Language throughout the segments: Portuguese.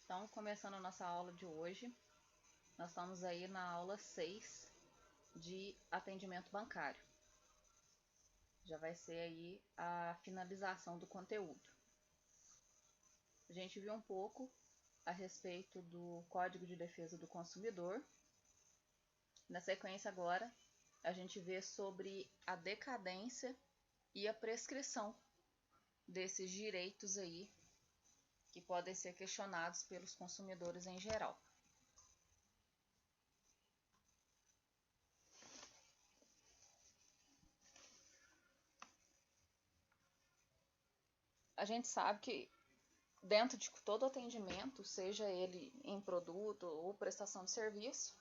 Então, começando a nossa aula de hoje, nós estamos aí na aula 6 de atendimento bancário. Já vai ser aí a finalização do conteúdo. A gente viu um pouco a respeito do Código de Defesa do Consumidor. Na sequência agora, a gente vê sobre a decadência e a prescrição desses direitos aí que podem ser questionados pelos consumidores em geral. A gente sabe que dentro de todo atendimento, seja ele em produto ou prestação de serviço,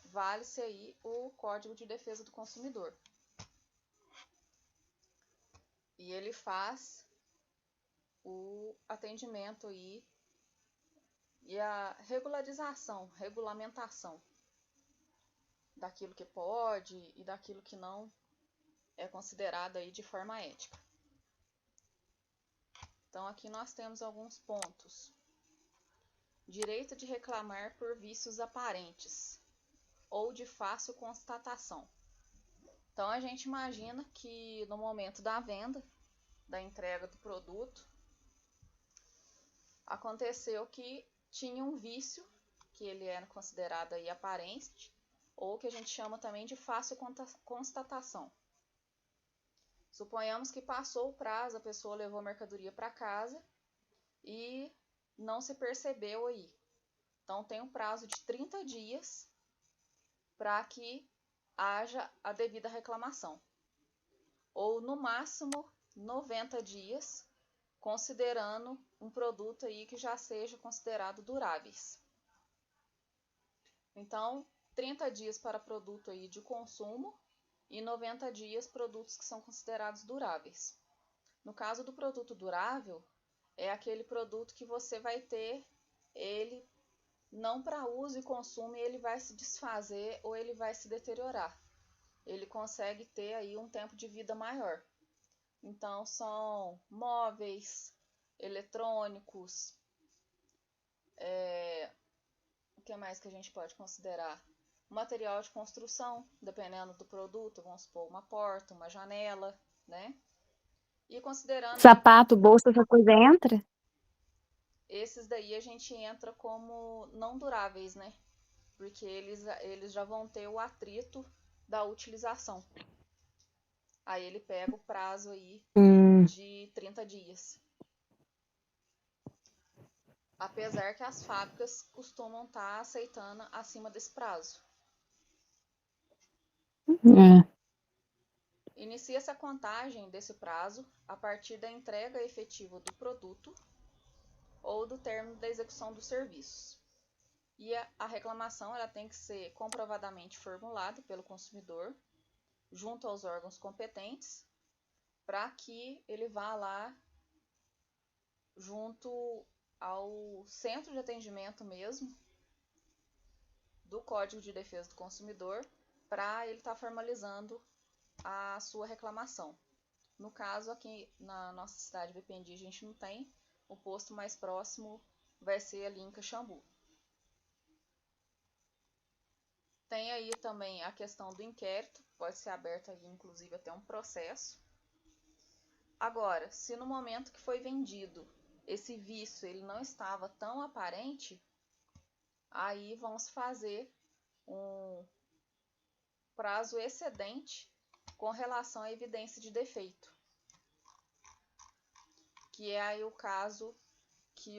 vale-se aí o Código de Defesa do Consumidor. E ele faz o atendimento aí e a regulamentação daquilo que pode e daquilo que não é considerado aí de forma ética. Então aqui nós temos alguns pontos. Direito de reclamar por vícios aparentes ou de fácil constatação. Então a gente imagina que no momento da venda, da entrega do produto, aconteceu que tinha um vício, que ele era considerado aí aparente, ou que a gente chama também de fácil constatação. Suponhamos que passou o prazo, a pessoa levou a mercadoria para casa e não se percebeu aí. Então tem um prazo de 30 dias para que haja a devida reclamação. Ou no máximo 90 dias, considerando um produto aí que já seja considerado duráveis. Então, 30 dias para produto aí de consumo e 90 dias produtos que são considerados duráveis. No caso do produto durável, é aquele produto que você vai ter ele não para uso e consumo e ele vai se desfazer ou ele vai se deteriorar. Ele consegue ter aí um tempo de vida maior. Então, são móveis, eletrônicos, o que mais que a gente pode considerar? Material de construção, dependendo do produto, vamos supor uma porta, uma janela, né? E considerando Sapato, bolsa, essa coisa entra? esses daí a gente entra como não duráveis, né? Porque eles já vão ter o atrito da utilização. Aí ele pega o prazo aí de 30 dias. Apesar que as fábricas costumam estar aceitando acima desse prazo. Inicia-se a contagem desse prazo a partir da entrega efetiva do produto ou do término da execução dos serviços. E a reclamação ela tem que ser comprovadamente formulada pelo consumidor junto aos órgãos competentes para que ele vá lá junto ao centro de atendimento mesmo do Código de Defesa do Consumidor para ele estar formalizando a sua reclamação. No caso, aqui na nossa cidade de Bependi, a gente não tem. O posto mais próximo vai ser ali em Caxambu. Tem aí também a questão do inquérito, pode ser aberto aí, inclusive, até um processo. Agora, se no momento que foi vendido esse vício ele não estava tão aparente, aí vamos fazer um prazo excedente com relação à evidência de defeito, que é aí o caso que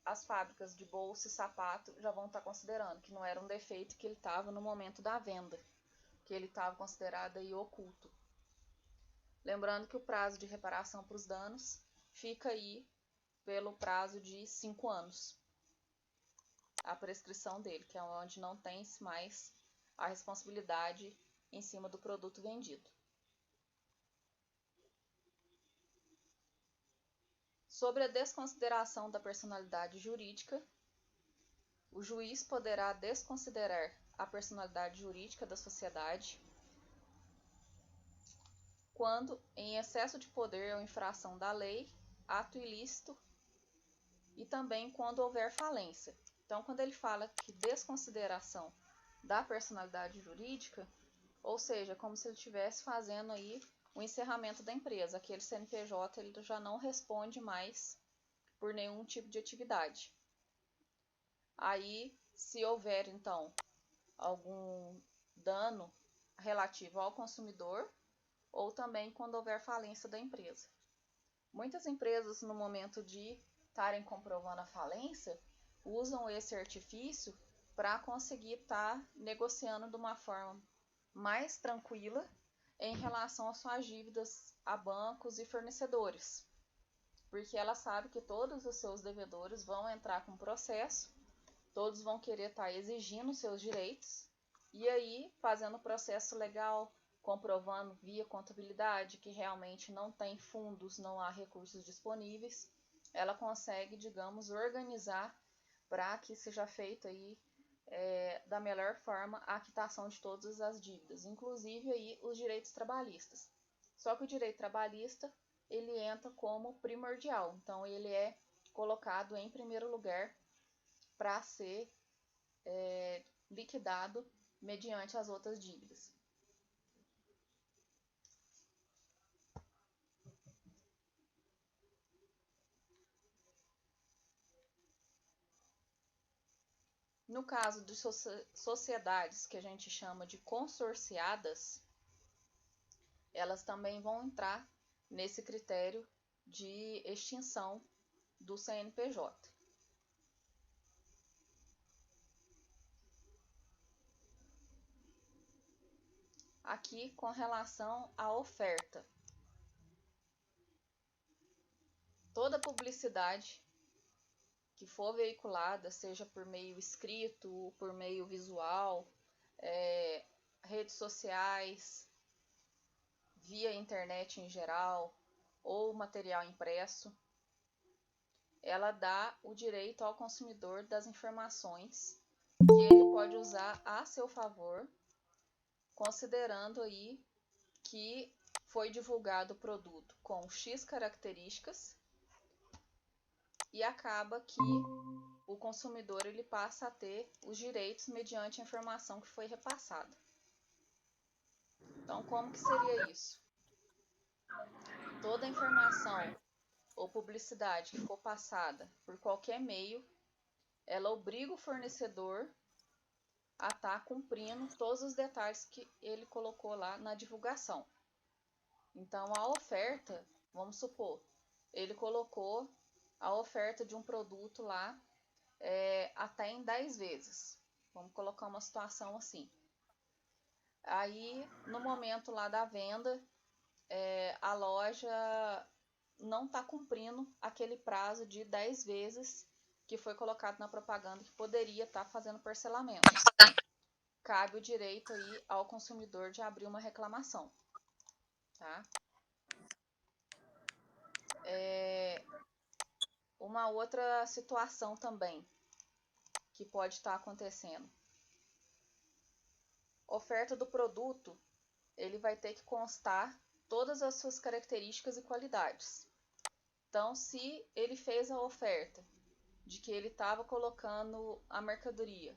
as fábricas de bolsa e sapato já vão estar considerando, que não era um defeito que ele estava no momento da venda, que ele estava considerado aí oculto. Lembrando que o prazo de reparação para os danos fica aí pelo prazo de 5 anos. A prescrição dele, que é onde não tem mais a responsabilidade em cima do produto vendido. Sobre a desconsideração da personalidade jurídica, o juiz poderá desconsiderar a personalidade jurídica da sociedade quando, em excesso de poder ou infração da lei, ato ilícito e também quando houver falência. Então, quando ele fala que desconsideração da personalidade jurídica, ou seja, como se ele estivesse fazendo aí o encerramento da empresa. Aquele CNPJ ele já não responde mais por nenhum tipo de atividade. Aí, se houver, então, algum dano relativo ao consumidor, ou também quando houver falência da empresa. Muitas empresas, no momento de estarem comprovando a falência, usam esse artifício para conseguir estar negociando de uma forma mais tranquila em relação às suas dívidas a bancos e fornecedores, porque ela sabe que todos os seus devedores vão entrar com processo, todos vão querer estar exigindo seus direitos, e aí, fazendo o processo legal, comprovando via contabilidade que realmente não tem fundos, não há recursos disponíveis, ela consegue, digamos, organizar para que seja feita aí da melhor forma a quitação de todas as dívidas, inclusive aí os direitos trabalhistas. Só que o direito trabalhista ele entra como primordial, então ele é colocado em primeiro lugar para ser liquidado mediante as outras dívidas. No caso de sociedades que a gente chama de consorciadas, elas também vão entrar nesse critério de extinção do CNPJ. Aqui com relação à oferta. Toda publicidade que for veiculada, seja por meio escrito, por meio visual, redes sociais, via internet em geral, ou material impresso, ela dá o direito ao consumidor das informações que ele pode usar a seu favor, considerando aí que foi divulgado o produto com X características e acaba que o consumidor ele passa a ter os direitos mediante a informação que foi repassada. Então, como que seria isso? Toda informação ou publicidade que for passada por qualquer meio, ela obriga o fornecedor a estar cumprindo todos os detalhes que ele colocou lá na divulgação. Então, a oferta, vamos supor, ele colocou a oferta de um produto lá até em 10 vezes. Vamos colocar uma situação assim. Aí, no momento lá da venda, a loja não está cumprindo aquele prazo de 10 vezes que foi colocado na propaganda que poderia estar fazendo parcelamento. Cabe o direito aí ao consumidor de abrir uma reclamação. Tá? Uma outra situação também que pode estar acontecendo. Oferta do produto, ele vai ter que constar todas as suas características e qualidades. Então, se ele fez a oferta de que ele estava colocando a mercadoria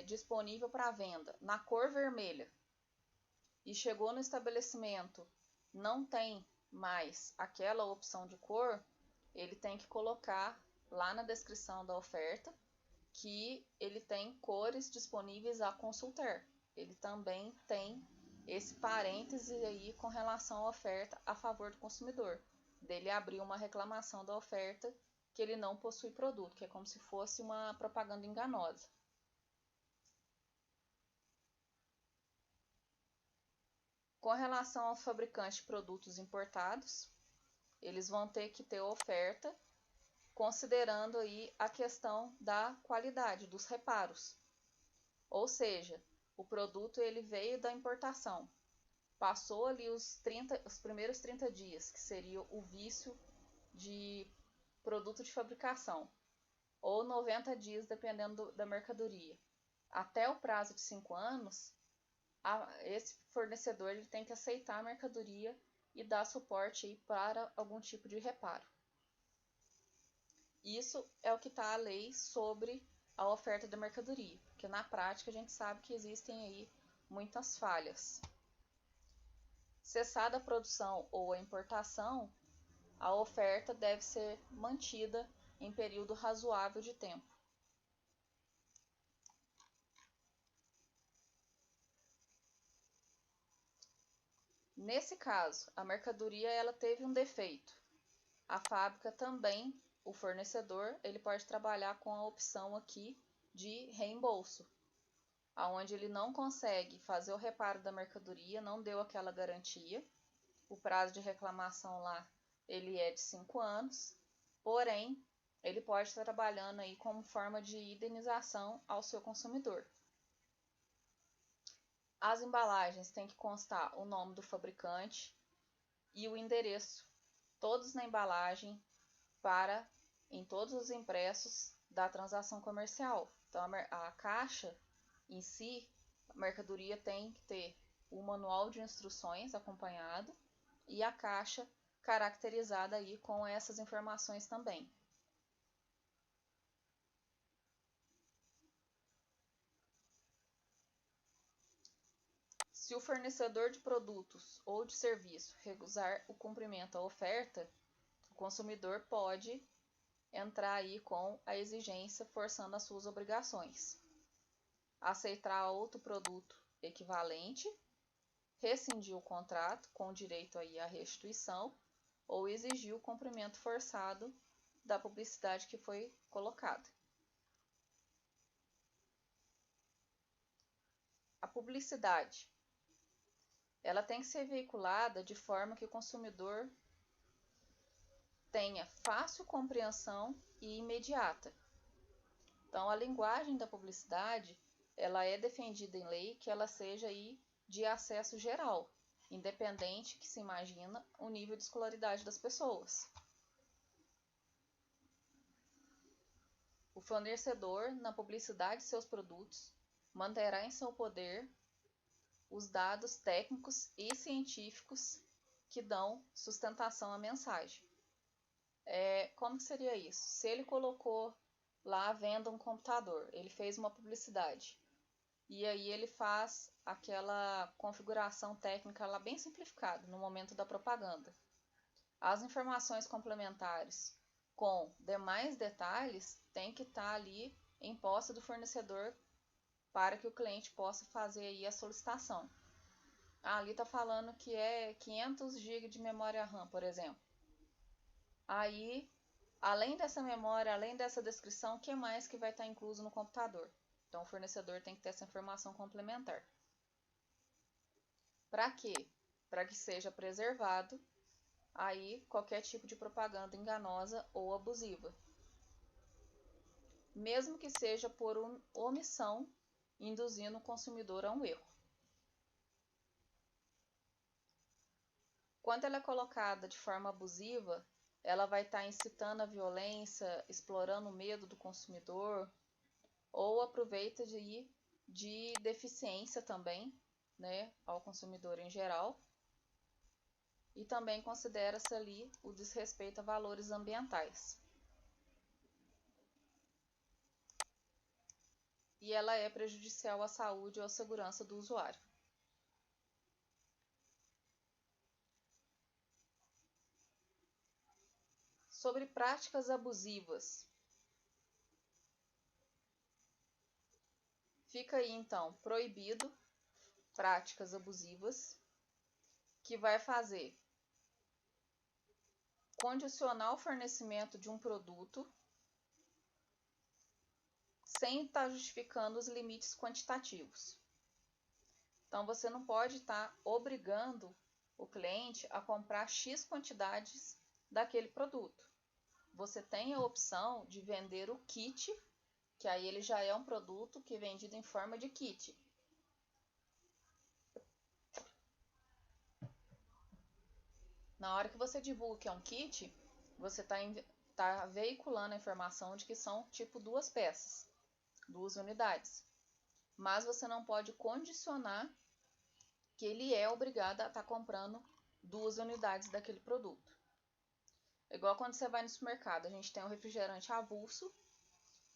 disponível para venda na cor vermelha e chegou no estabelecimento, não tem mais aquela opção de cor, ele tem que colocar lá na descrição da oferta que ele tem cores disponíveis a consultar. Ele também tem esse parêntese aí com relação à oferta a favor do consumidor, dele abrir uma reclamação da oferta que ele não possui produto, que é como se fosse uma propaganda enganosa. Com relação aos fabricantes de produtos importados, eles vão ter que ter oferta, considerando aí a questão da qualidade, dos reparos. Ou seja, o produto ele veio da importação, passou ali os primeiros 30 dias, que seria o vício de produto de fabricação, ou 90 dias, dependendo da mercadoria. Até o prazo de 5 anos, esse fornecedor ele tem que aceitar a mercadoria e dar suporte aí para algum tipo de reparo. Isso é o que está a lei sobre a oferta da mercadoria, porque na prática a gente sabe que existem aí muitas falhas. Cessada a produção ou a importação, a oferta deve ser mantida em período razoável de tempo. Nesse caso, a mercadoria ela teve um defeito. A fábrica também, o fornecedor, ele pode trabalhar com a opção aqui de reembolso, aonde ele não consegue fazer o reparo da mercadoria, não deu aquela garantia. O prazo de reclamação lá ele é de 5 anos, porém ele pode estar trabalhando aí como forma de indenização ao seu consumidor. As embalagens têm que constar o nome do fabricante e o endereço, todos na embalagem, em todos os impressos da transação comercial. Então a caixa em si, a mercadoria tem que ter o manual de instruções acompanhado e a caixa caracterizada aí com essas informações também. Se o fornecedor de produtos ou de serviço recusar o cumprimento à oferta, o consumidor pode entrar aí com a exigência forçando as suas obrigações. Aceitar outro produto equivalente, rescindir o contrato com direito aí à restituição ou exigir o cumprimento forçado da publicidade que foi colocada. A publicidade ela tem que ser veiculada de forma que o consumidor tenha fácil compreensão e imediata. Então, a linguagem da publicidade, ela é defendida em lei que ela seja aí de acesso geral, independente que se imagina o nível de escolaridade das pessoas. O fornecedor, na publicidade de seus produtos, manterá em seu poder os dados técnicos e científicos que dão sustentação à mensagem. Como que seria isso? Se ele colocou lá à venda um computador, ele fez uma publicidade, e aí ele faz aquela configuração técnica lá bem simplificada no momento da propaganda. As informações complementares com demais detalhes têm que estar ali em posse do fornecedor para que o cliente possa fazer aí a solicitação. Ali está falando que é 500 GB de memória RAM, por exemplo. Aí, além dessa memória, além dessa descrição, o que mais que vai estar incluso no computador? Então, o fornecedor tem que ter essa informação complementar. Para quê? Para que seja preservado aí qualquer tipo de propaganda enganosa ou abusiva. Mesmo que seja por omissão, induzindo o consumidor a um erro. Quando ela é colocada de forma abusiva, ela vai estar incitando a violência, explorando o medo do consumidor, ou aproveita de deficiência também, né, ao consumidor em geral, e também considera-se ali o desrespeito a valores ambientais. E ela é prejudicial à saúde ou à segurança do usuário. Sobre práticas abusivas. Fica aí então proibido práticas abusivas, que vai fazer condicionar o fornecimento de um produto sem estar justificando os limites quantitativos. Então, você não pode estar obrigando o cliente a comprar X quantidades daquele produto. Você tem a opção de vender o kit, que aí ele já é um produto que é vendido em forma de kit. Na hora que você divulga que é um kit, você está veiculando a informação de que são tipo 2 peças, 2 unidades. Mas você não pode condicionar que ele é obrigado a estar comprando 2 unidades daquele produto. Igual quando você vai no supermercado, a gente tem o refrigerante avulso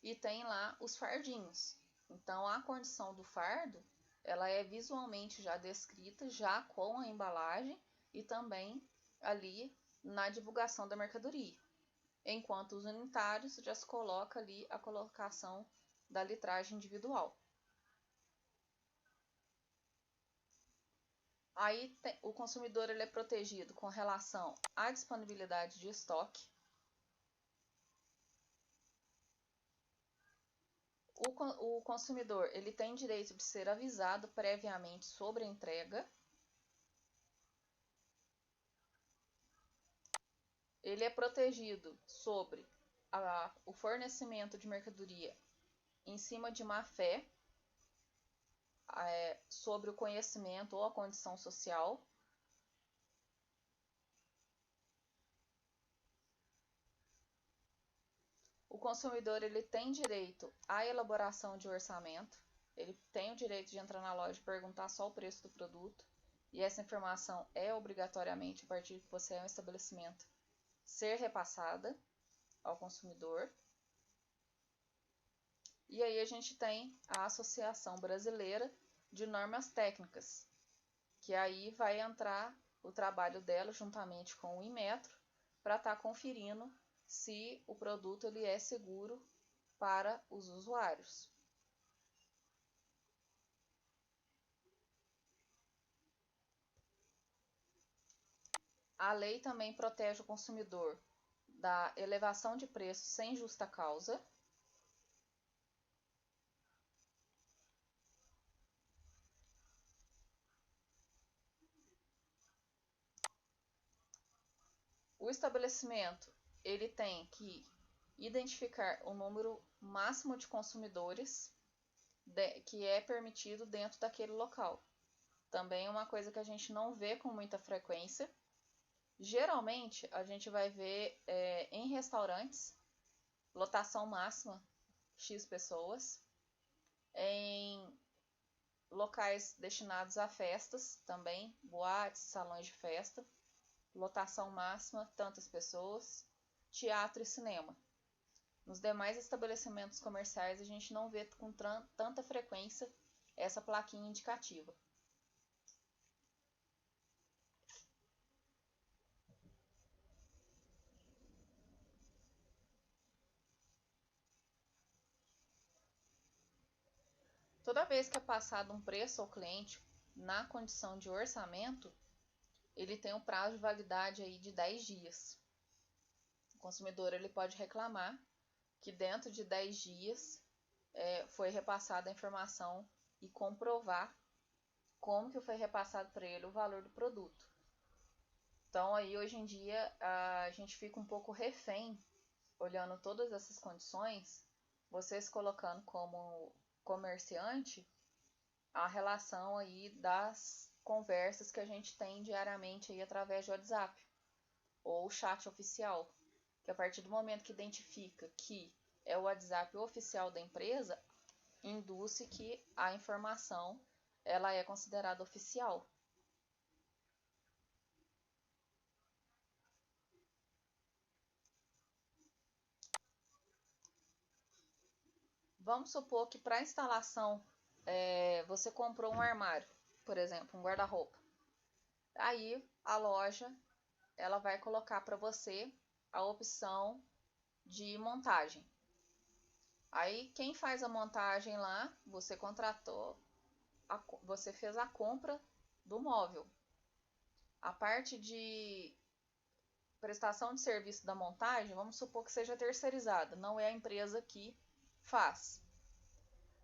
e tem lá os fardinhos. Então, a condição do fardo, ela é visualmente já descrita, já com a embalagem e também ali na divulgação da mercadoria. Enquanto os unitários já se coloca ali a colocação da litragem individual. Aí o consumidor ele é protegido com relação à disponibilidade de estoque. O consumidor ele tem direito de ser avisado previamente sobre a entrega. Ele é protegido sobre o fornecimento de mercadoria em cima de má-fé, sobre o conhecimento ou a condição social. O consumidor ele tem direito à elaboração de orçamento, ele tem o direito de entrar na loja e perguntar só o preço do produto, e essa informação é obrigatoriamente, a partir que você é um estabelecimento, ser repassada ao consumidor. E aí a gente tem a Associação Brasileira de Normas Técnicas, que aí vai entrar o trabalho dela juntamente com o Inmetro para estar conferindo se o produto ele é seguro para os usuários. A lei também protege o consumidor da elevação de preços sem justa causa. O estabelecimento ele tem que identificar o número máximo de consumidores que é permitido dentro daquele local. Também é uma coisa que a gente não vê com muita frequência. Geralmente, a gente vai ver em restaurantes, lotação máxima, X pessoas. Em locais destinados a festas, também, boates, salões de festa, lotação máxima, tantas pessoas. Teatro e cinema. Nos demais estabelecimentos comerciais, a gente não vê com tanta frequência essa plaquinha indicativa. Toda vez que é passado um preço ao cliente na condição de orçamento, ele tem um prazo de validade aí de 10 dias. O consumidor ele pode reclamar que dentro de 10 dias foi repassada a informação e comprovar como que foi repassado para ele o valor do produto. Então aí hoje em dia a gente fica um pouco refém, olhando todas essas condições, vocês colocando como comerciante a relação aí das conversas que a gente tem diariamente aí através de WhatsApp ou chat oficial, que a partir do momento que identifica que é o WhatsApp oficial da empresa, induz que a informação ela é considerada oficial. Vamos supor que para instalação você comprou um armário, por exemplo, um guarda-roupa. Aí a loja ela vai colocar para você a opção de montagem. Aí quem faz a montagem lá, você contratou, você fez a compra do móvel. A parte de prestação de serviço da montagem, vamos supor que seja terceirizada, não é a empresa que faz.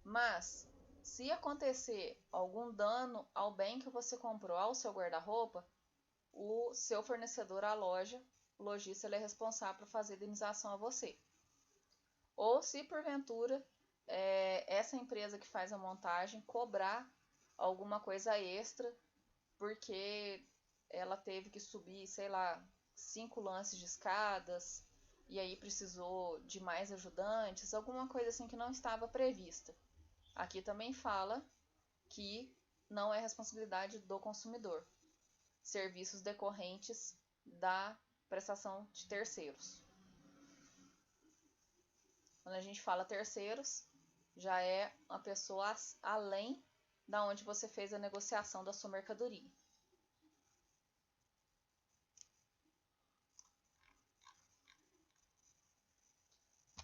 Mas se acontecer algum dano ao bem que você comprou, ao seu guarda-roupa, o seu fornecedor, a loja, o lojista, ele é responsável por fazer a indenização a você. Ou se porventura essa empresa que faz a montagem cobrar alguma coisa extra porque ela teve que subir, sei lá, 5 lances de escadas e aí precisou de mais ajudantes, alguma coisa assim que não estava prevista. Aqui também fala que não é responsabilidade do consumidor. Serviços decorrentes da prestação de terceiros. Quando a gente fala terceiros, já é uma pessoa além da onde você fez a negociação da sua mercadoria.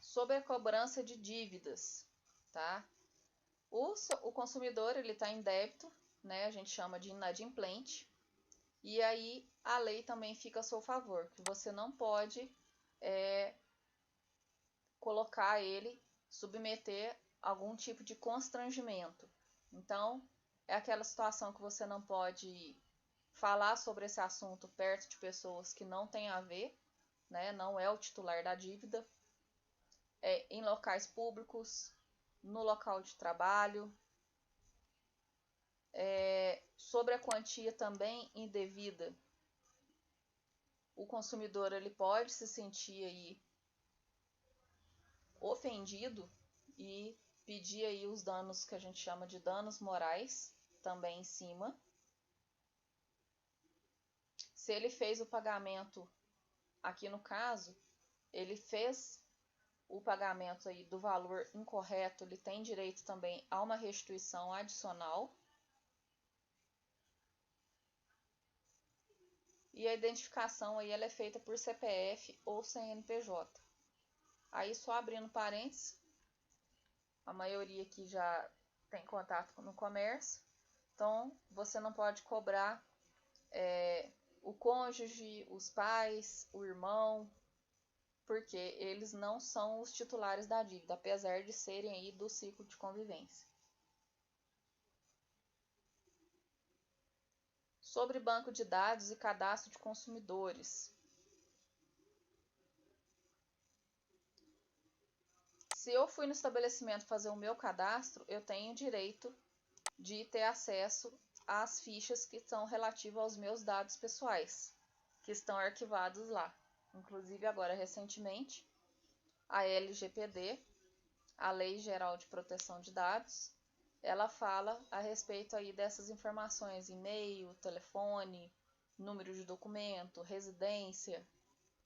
Sobre a cobrança de dívidas, tá? O consumidor ele está em débito, né? A gente chama de inadimplente. E aí a lei também fica a seu favor, que você não pode colocar ele, submeter algum tipo de constrangimento. Então, é aquela situação que você não pode falar sobre esse assunto perto de pessoas que não têm a ver, né? Não é o titular da dívida, em locais públicos, no local de trabalho, sobre a quantia também indevida. O consumidor ele pode se sentir aí ofendido e pedir aí os danos que a gente chama de danos morais também em cima. Se ele fez o pagamento, aqui no caso, ele fez o pagamento aí do valor incorreto, ele tem direito também a uma restituição adicional. E a identificação aí ela é feita por CPF ou CNPJ. Aí só abrindo parênteses, a maioria aqui já tem contato no comércio, então você não pode cobrar o cônjuge, os pais, o irmão, porque eles não são os titulares da dívida, apesar de serem aí do ciclo de convivência. Sobre banco de dados e cadastro de consumidores. Se eu fui no estabelecimento fazer o meu cadastro, eu tenho direito de ter acesso às fichas que são relativas aos meus dados pessoais, que estão arquivados lá. Inclusive agora recentemente, a LGPD, a Lei Geral de Proteção de Dados, ela fala a respeito aí dessas informações, e-mail, telefone, número de documento, residência,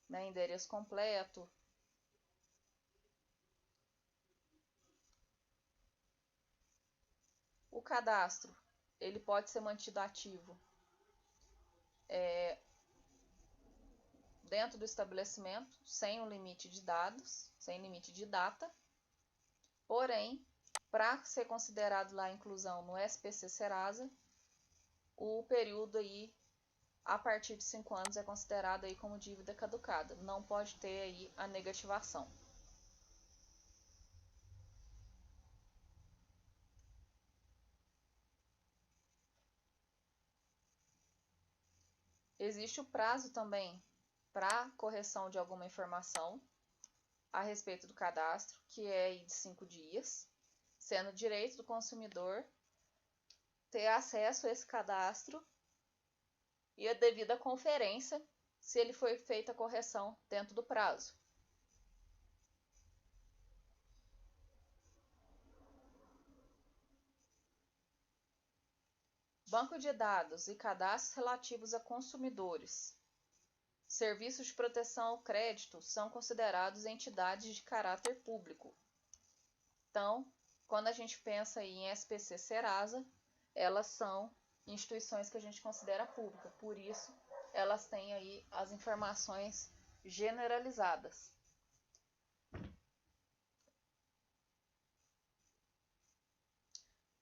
né, endereço completo. O cadastro, ele pode ser mantido ativo dentro do estabelecimento, sem um limite de dados, sem limite de data. Porém, para ser considerado lá a inclusão no SPC Serasa, o período aí a partir de 5 anos é considerado aí como dívida caducada. Não pode ter aí a negativação. Existe o prazo também para correção de alguma informação a respeito do cadastro, que é de 5 dias, sendo direito do consumidor ter acesso a esse cadastro e a devida conferência se ele foi feita a correção dentro do prazo. Banco de dados e cadastros relativos a consumidores. Serviços de proteção ao crédito são considerados entidades de caráter público. Então, quando a gente pensa em SPC Serasa, elas são instituições que a gente considera pública, por isso elas têm aí as informações generalizadas.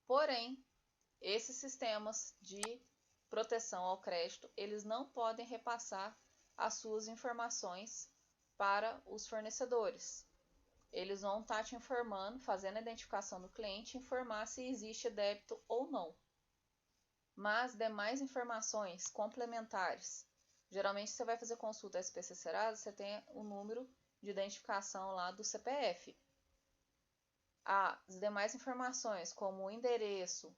Porém, esses sistemas de proteção ao crédito, eles não podem repassar as suas informações para os fornecedores. Eles vão estar te informando, fazendo a identificação do cliente, informar se existe débito ou não. Mas demais informações complementares, geralmente você vai fazer consulta SPC Serasa, você tem o número de identificação lá do CPF. As demais informações, como o endereço,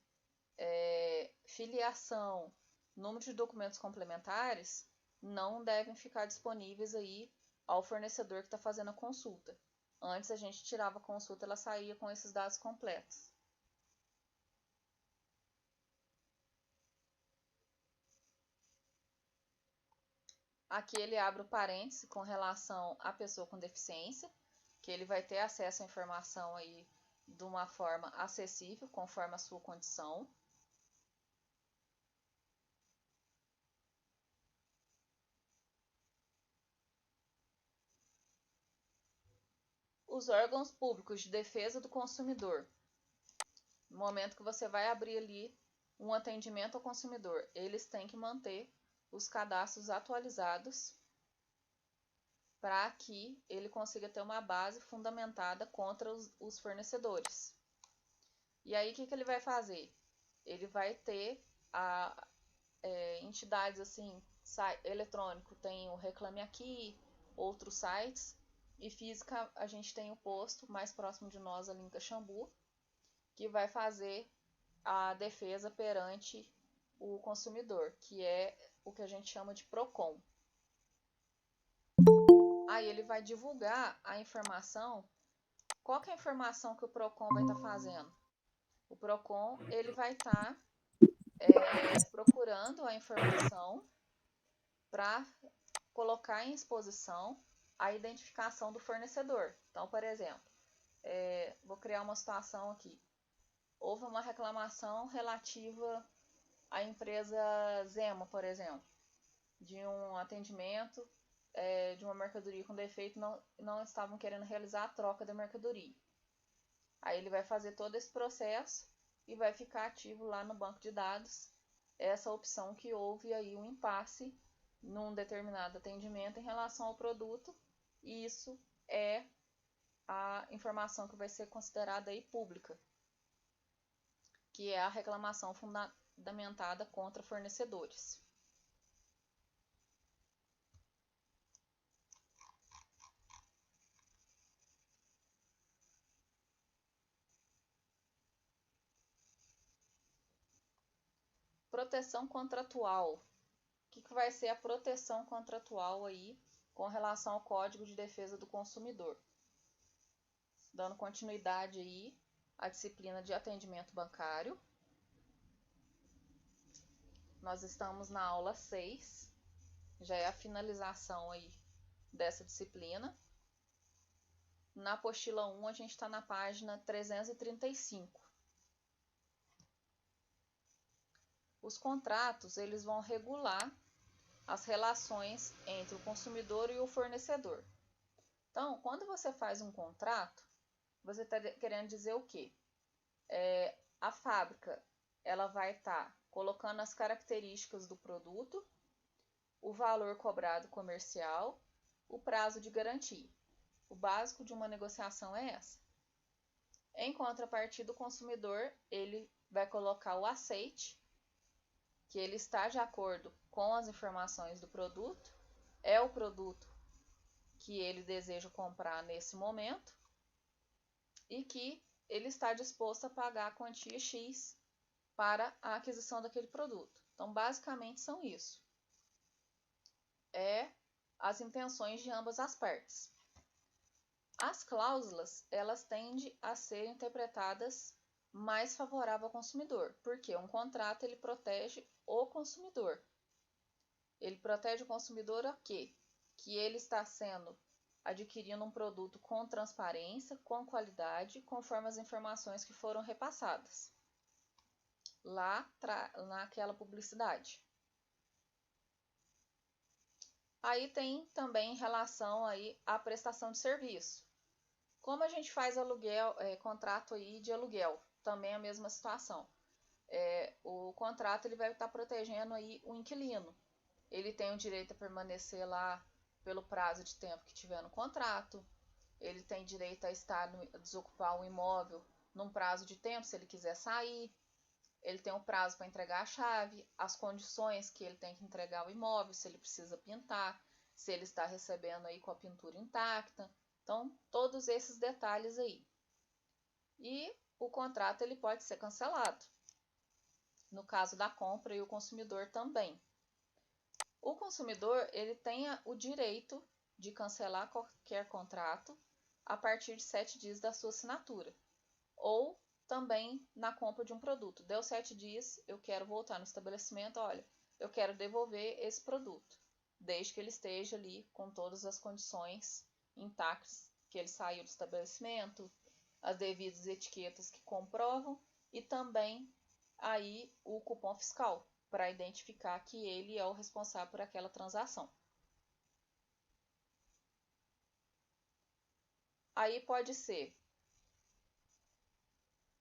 filiação, número de documentos complementares, não devem ficar disponíveis aí ao fornecedor que está fazendo a consulta. Antes a gente tirava a consulta, ela saía com esses dados completos. Aqui ele abre o parêntese com relação à pessoa com deficiência, que ele vai ter acesso à informação aí de uma forma acessível, conforme a sua condição. Os órgãos públicos de defesa do consumidor. No momento que você vai abrir ali um atendimento ao consumidor, eles têm que manter os cadastros atualizados para que ele consiga ter uma base fundamentada contra os fornecedores. E aí, o que ele vai fazer? Ele vai ter entidades assim, eletrônico, tem o Reclame Aqui, outros sites, e física a gente tem o posto mais próximo de nós ali em Caxambu, que vai fazer a defesa perante o consumidor, que é o que a gente chama de PROCON. Aí ele vai divulgar a informação. Qual que é a informação que o PROCON vai estar fazendo? O PROCON ele vai estar procurando a informação para colocar em exposição a identificação do fornecedor. Então, por exemplo, vou criar uma situação aqui. Houve uma reclamação relativa à empresa Zema, por exemplo, de um atendimento de uma mercadoria com defeito, não estavam querendo realizar a troca da mercadoria. Aí ele vai fazer todo esse processo e vai ficar ativo lá no banco de dados essa opção que houve aí um impasse num determinado atendimento em relação ao produto, e isso é a informação que vai ser considerada aí pública, que é a reclamação fundamentada contra fornecedores. Proteção contratual. O que vai ser a proteção contratual aí com relação ao Código de Defesa do Consumidor? Dando continuidade aí à disciplina de atendimento bancário. Nós estamos na aula 6, já é a finalização aí dessa disciplina. Na apostila 1, a gente está na página 335. Os contratos, eles vão regular as relações entre o consumidor e o fornecedor. Então, quando você faz um contrato, você está querendo dizer o quê? A fábrica ela vai estar colocando as características do produto, o valor cobrado comercial, o prazo de garantia. O básico de uma negociação é essa. Em contrapartida, o consumidor ele vai colocar o aceite, que ele está de acordo com as informações do produto, é o produto que ele deseja comprar nesse momento e que ele está disposto a pagar a quantia X para a aquisição daquele produto. Então, basicamente são isso. As intenções de ambas as partes. As cláusulas, elas tendem a ser interpretadas mais favorável ao consumidor, porque um contrato ele protege o consumidor. Ele protege o consumidor a quê? Que ele está adquirindo um produto com transparência, com qualidade, conforme as informações que foram repassadas lá naquela publicidade. Aí tem também em relação aí à prestação de serviço. Como a gente faz aluguel, contrato aí de aluguel, também é a mesma situação. O contrato ele vai estar protegendo aí o inquilino. Ele tem o direito a permanecer lá pelo prazo de tempo que tiver no contrato. Ele tem direito a desocupar o imóvel num prazo de tempo, se ele quiser sair. Ele tem um prazo para entregar a chave, as condições que ele tem que entregar o imóvel, se ele precisa pintar, se ele está recebendo aí com a pintura intacta. Então, todos esses detalhes aí. E o contrato ele pode ser cancelado. No caso da compra e o consumidor também. O consumidor ele tem o direito de cancelar qualquer contrato a partir de 7 dias da sua assinatura. Ou também na compra de um produto. Deu 7 dias, eu quero voltar no estabelecimento, olha, eu quero devolver esse produto. desde que ele esteja ali com todas as condições intactas, que ele saiu do estabelecimento, as devidas etiquetas que comprovam e também aí o cupom fiscal para identificar que ele é o responsável por aquela transação. Aí pode ser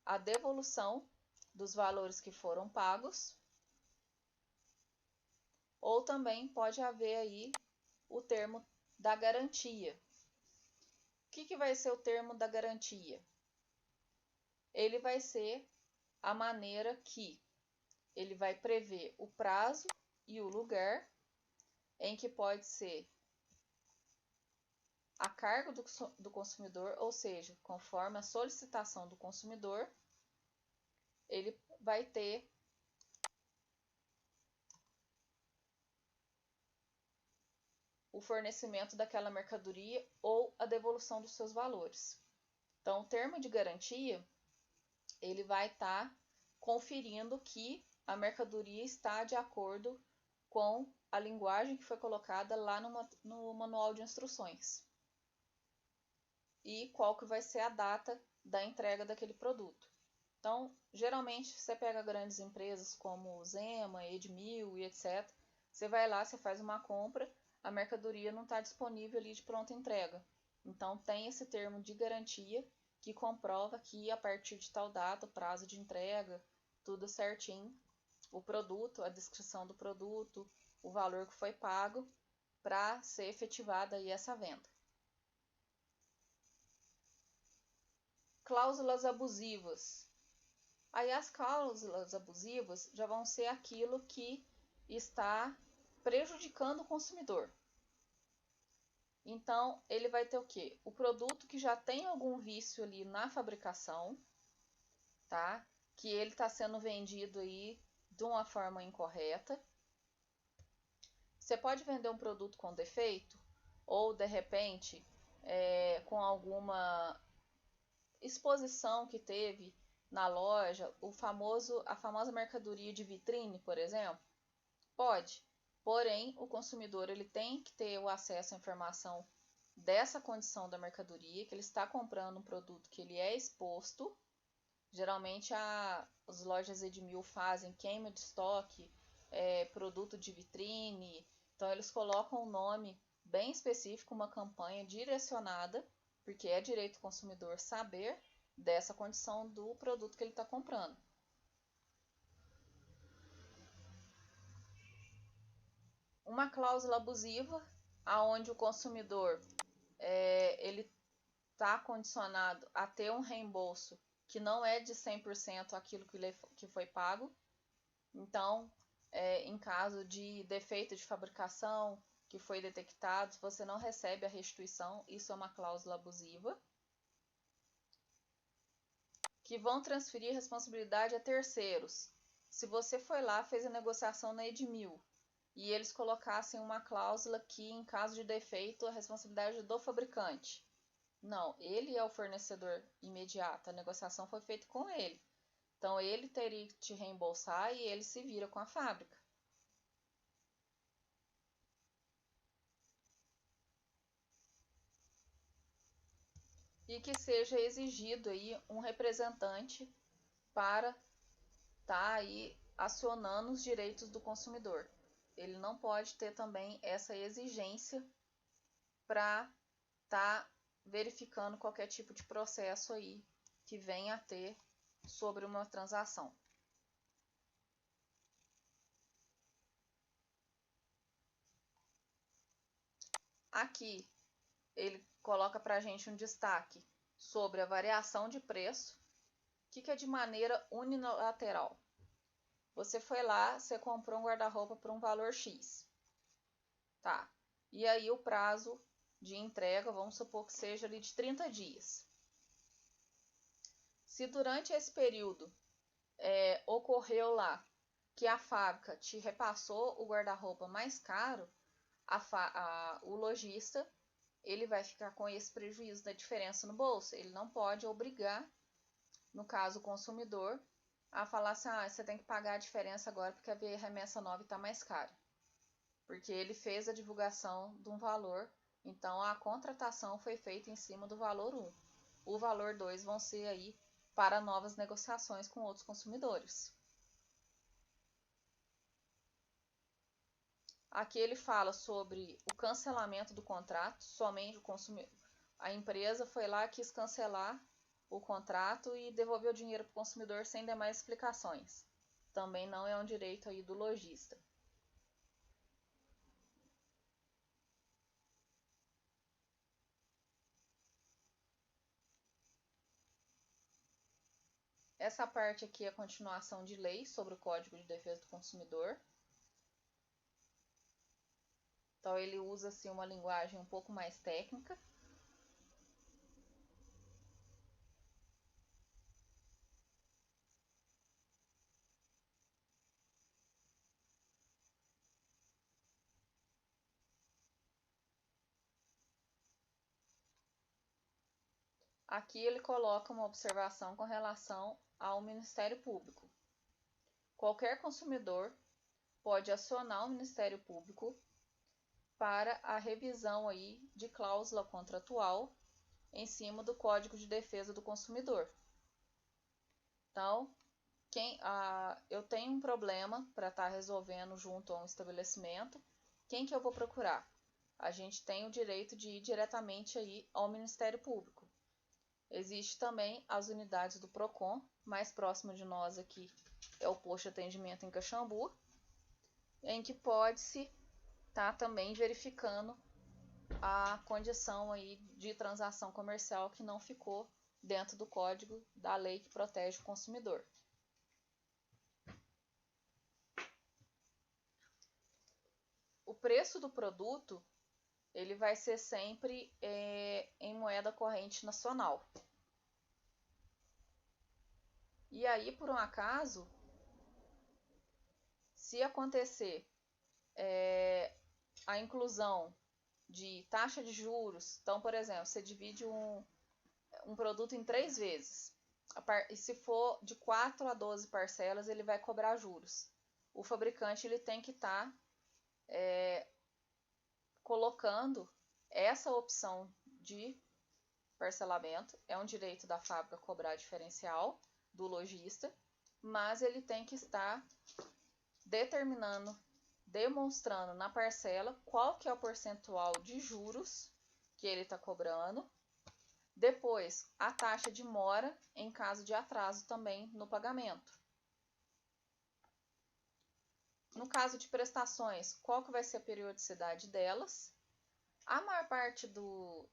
a devolução dos valores que foram pagos, ou também pode haver aí o termo da garantia. O que vai ser o termo da garantia? Ele vai ser a maneira que ele vai prever o prazo e o lugar em que pode ser a cargo do consumidor, ou seja, conforme a solicitação do consumidor, ele vai ter o fornecimento daquela mercadoria ou a devolução dos seus valores. Então, o termo de garantia, ele vai estar conferindo que a mercadoria está de acordo com a linguagem que foi colocada lá no manual de instruções. E qual que vai ser a data da entrega daquele produto. Então, geralmente, você pega grandes empresas como Zema, Edmil e etc. Você vai lá, você faz uma compra, a mercadoria não está disponível ali de pronta entrega. Então, tem esse termo de garantia que comprova que a partir de tal data, o prazo de entrega, tudo certinho, o produto, a descrição do produto, o valor que foi pago para ser efetivada aí essa venda. Cláusulas abusivas. Aí as cláusulas abusivas já vão ser aquilo que está prejudicando o consumidor. Então, ele vai ter o quê? O produto que já tem algum vício ali na fabricação, tá? Que ele está sendo vendido aí de uma forma incorreta. Você pode vender um produto com defeito ou, de repente, com alguma exposição que teve na loja, a famosa mercadoria de vitrine, por exemplo? Pode. Porém, o consumidor ele tem que ter o acesso à informação dessa condição da mercadoria, que ele está comprando um produto que ele é exposto. Geralmente as lojas Edmil fazem queima de estoque, produto de vitrine. Então eles colocam um nome bem específico, uma campanha direcionada, porque é direito do consumidor saber dessa condição do produto que ele está comprando. Uma cláusula abusiva, aonde o consumidor ele está condicionado a ter um reembolso que não é de 100% aquilo que foi pago. Então, em caso de defeito de fabricação que foi detectado, você não recebe a restituição, isso é uma cláusula abusiva. Que vão transferir responsabilidade a terceiros. Se você foi lá, fez a negociação na Edmil, e eles colocassem uma cláusula que, em caso de defeito, a responsabilidade é do fabricante. Não, ele é o fornecedor imediato, a negociação foi feita com ele. Então, ele teria que te reembolsar e ele se vira com a fábrica. E que seja exigido aí um representante para estar aí acionando os direitos do consumidor. Ele não pode ter também essa exigência para estar verificando qualquer tipo de processo aí que venha a ter sobre uma transação. Aqui ele coloca para a gente um destaque sobre a variação de preço. O que é de maneira unilateral? Você foi lá, você comprou um guarda-roupa por um valor X. Tá. E aí o prazo de entrega, vamos supor que seja ali de 30 dias. Se durante esse período ocorreu lá que a fábrica te repassou o guarda-roupa mais caro, o lojista ele vai ficar com esse prejuízo da diferença no bolso. Ele não pode obrigar, no caso o consumidor, a falar assim, você tem que pagar a diferença agora porque a remessa nova está mais cara. porque ele fez a divulgação de um valor, então a contratação foi feita em cima do valor 1. O valor 2 vão ser aí para novas negociações com outros consumidores. Aqui ele fala sobre o cancelamento do contrato, somente o consumidor. A empresa foi lá, quis cancelar o contrato e devolveu o dinheiro para o consumidor sem demais explicações. Também não é um direito aí do lojista. Essa parte aqui é a continuação de lei sobre o Código de Defesa do Consumidor. Então ele usa assim uma linguagem um pouco mais técnica. Aqui ele coloca uma observação com relação ao Ministério Público. Qualquer consumidor pode acionar o Ministério Público para a revisão aí de cláusula contratual em cima do Código de Defesa do Consumidor. Então, eu tenho um problema para estar resolvendo junto a um estabelecimento, quem que eu vou procurar? A gente tem o direito de ir diretamente aí ao Ministério Público. Existe também as unidades do PROCON, mais próximo de nós aqui é o posto de atendimento em Caxambu, em que pode-se estar também verificando a condição aí de transação comercial que não ficou dentro do código da lei que protege o consumidor. O preço do produto ele vai ser sempre em moeda corrente nacional. E aí, por um acaso, se acontecer a inclusão de taxa de juros, então, por exemplo, você divide um produto em 3 vezes, e se for de 4 a 12 parcelas, ele vai cobrar juros. O fabricante ele tem que estar colocando essa opção de parcelamento, é um direito da fábrica cobrar diferencial do lojista, mas ele tem que estar determinando, demonstrando na parcela qual que é o percentual de juros que ele está cobrando. Depois, a taxa de mora em caso de atraso também no pagamento. No caso de prestações, qual que vai ser a periodicidade delas? A maior parte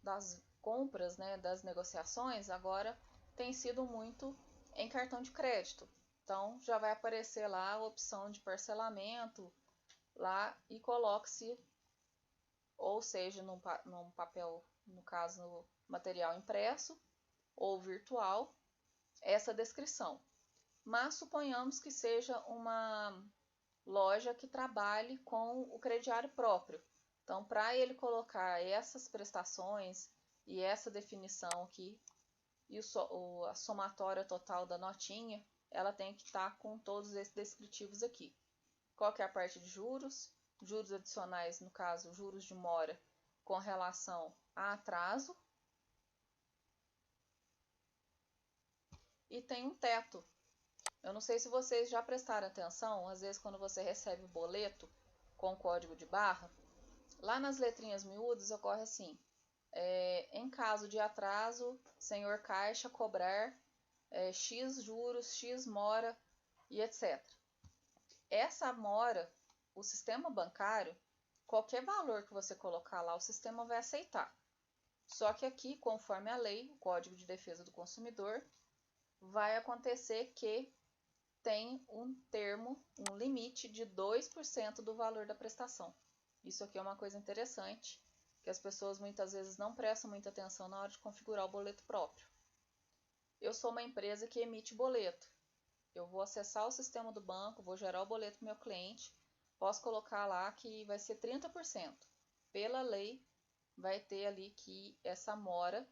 das compras, né, das negociações, agora tem sido muito em cartão de crédito. Então, já vai aparecer lá a opção de parcelamento lá e coloque-se, ou seja, num papel, no caso, no material impresso ou virtual, essa descrição. Mas suponhamos que seja uma loja que trabalhe com o crediário próprio. Então, para ele colocar essas prestações e essa definição aqui, e a somatória total da notinha, ela tem que estar com todos esses descritivos aqui. Qual que é a parte de juros? Juros adicionais, no caso, juros de mora com relação a atraso. E tem um teto. Eu não sei se vocês já prestaram atenção, às vezes quando você recebe o boleto com código de barra, lá nas letrinhas miúdas ocorre assim, em caso de atraso, senhor caixa cobrar X juros, X mora e etc. Essa mora, o sistema bancário, qualquer valor que você colocar lá, o sistema vai aceitar. Só que aqui, conforme a lei, o Código de Defesa do Consumidor, vai acontecer que tem um termo, um limite de 2% do valor da prestação. Isso aqui é uma coisa interessante, que as pessoas muitas vezes não prestam muita atenção na hora de configurar o boleto próprio. Eu sou uma empresa que emite boleto. Eu vou acessar o sistema do banco, vou gerar o boleto para o meu cliente, posso colocar lá que vai ser 30%. Pela lei, vai ter ali que essa mora,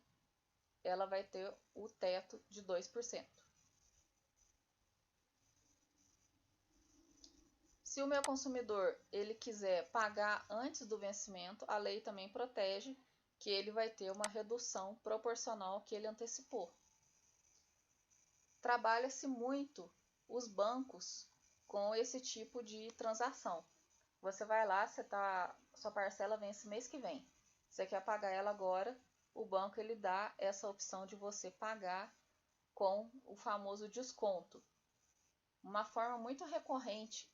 ela vai ter o teto de 2%. Se o meu consumidor ele quiser pagar antes do vencimento, a lei também protege que ele vai ter uma redução proporcional ao que ele antecipou. Trabalha-se muito os bancos com esse tipo de transação. Você vai lá, sua parcela vence mês que vem. Você quer pagar ela agora, o banco ele dá essa opção de você pagar com o famoso desconto. Uma forma muito recorrente,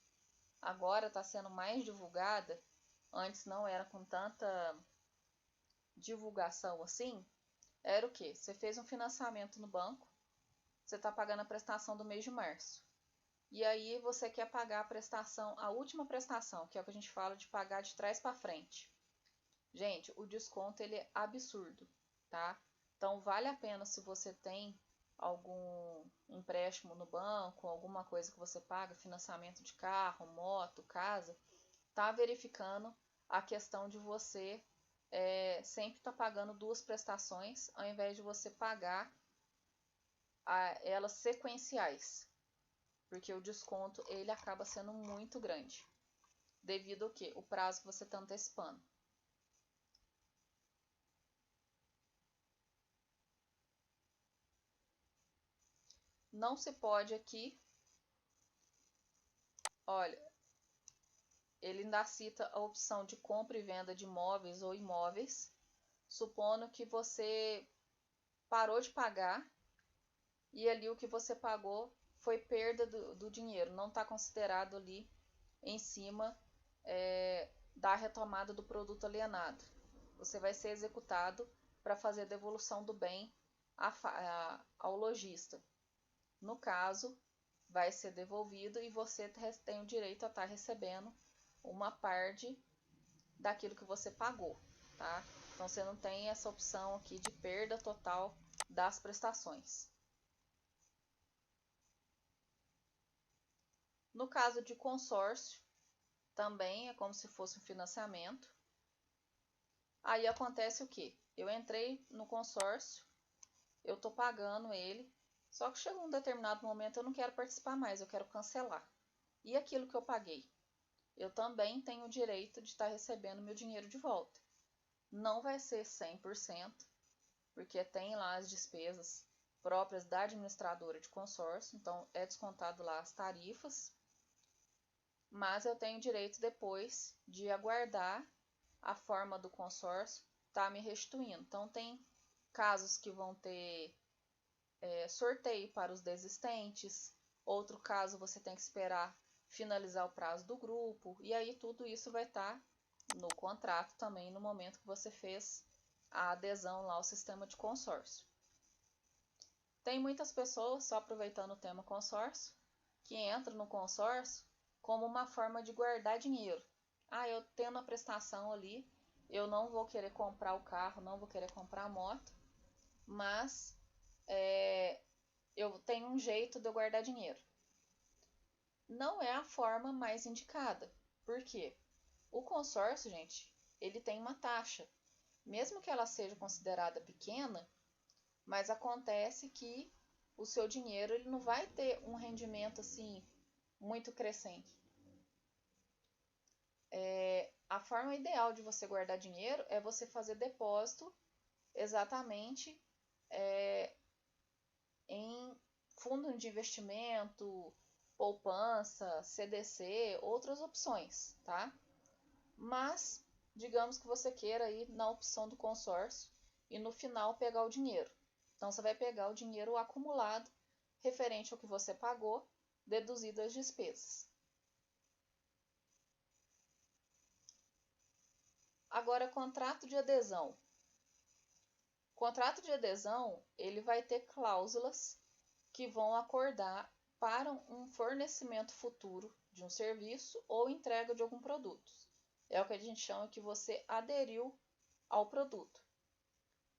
agora está sendo mais divulgada, antes não era com tanta divulgação assim, era o que? Você fez um financiamento no banco, você está pagando a prestação do mês de março. E aí você quer pagar a prestação, a última prestação, que é o que a gente fala de pagar de trás para frente. Gente, o desconto ele é absurdo, tá? Então vale a pena se você tem algum empréstimo no banco, alguma coisa que você paga, financiamento de carro, moto, casa, tá verificando a questão de você sempre estar pagando duas prestações, ao invés de você pagar elas sequenciais, porque o desconto ele acaba sendo muito grande, devido ao que? O prazo que você está antecipando. Não se pode aqui, olha, ele ainda cita a opção de compra e venda de móveis ou imóveis, supondo que você parou de pagar e ali o que você pagou foi perda do dinheiro, não está considerado ali em cima da retomada do produto alienado. Você vai ser executado para fazer a devolução do bem ao lojista. No caso, vai ser devolvido e você tem o direito a estar recebendo uma parte daquilo que você pagou, tá? Então você não tem essa opção aqui de perda total das prestações. No caso de consórcio, também é como se fosse um financiamento. Aí acontece o que? Eu entrei no consórcio, eu estou pagando ele, só que chegou um determinado momento eu não quero participar mais, eu quero cancelar. E aquilo que eu paguei? Eu também tenho o direito de estar recebendo meu dinheiro de volta. Não vai ser 100%, porque tem lá as despesas próprias da administradora de consórcio, então é descontado lá as tarifas, mas eu tenho direito depois de aguardar a forma do consórcio estar me restituindo. Então tem casos que vão ter sorteio para os desistentes, outro caso você tem que esperar finalizar o prazo do grupo, e aí tudo isso vai estar no contrato também no momento que você fez a adesão lá ao sistema de consórcio. Tem muitas pessoas, só aproveitando o tema consórcio, que entram no consórcio como uma forma de guardar dinheiro. Eu tendo a prestação ali, eu não vou querer comprar o carro, não vou querer comprar a moto, mas eu tenho um jeito de eu guardar dinheiro. Não é a forma mais indicada. Por quê? O consórcio, gente, ele tem uma taxa. Mesmo que ela seja considerada pequena, mas acontece que o seu dinheiro ele não vai ter um rendimento assim muito crescente. A forma ideal de você guardar dinheiro é você fazer depósito exatamente em fundo de investimento, poupança, CDC, outras opções, tá? Mas digamos que você queira ir na opção do consórcio e no final pegar o dinheiro. Então você vai pegar o dinheiro acumulado referente ao que você pagou, deduzido as despesas. Agora, contrato de adesão. O contrato de adesão, ele vai ter cláusulas que vão acordar para um fornecimento futuro de um serviço ou entrega de algum produto. É o que a gente chama que você aderiu ao produto.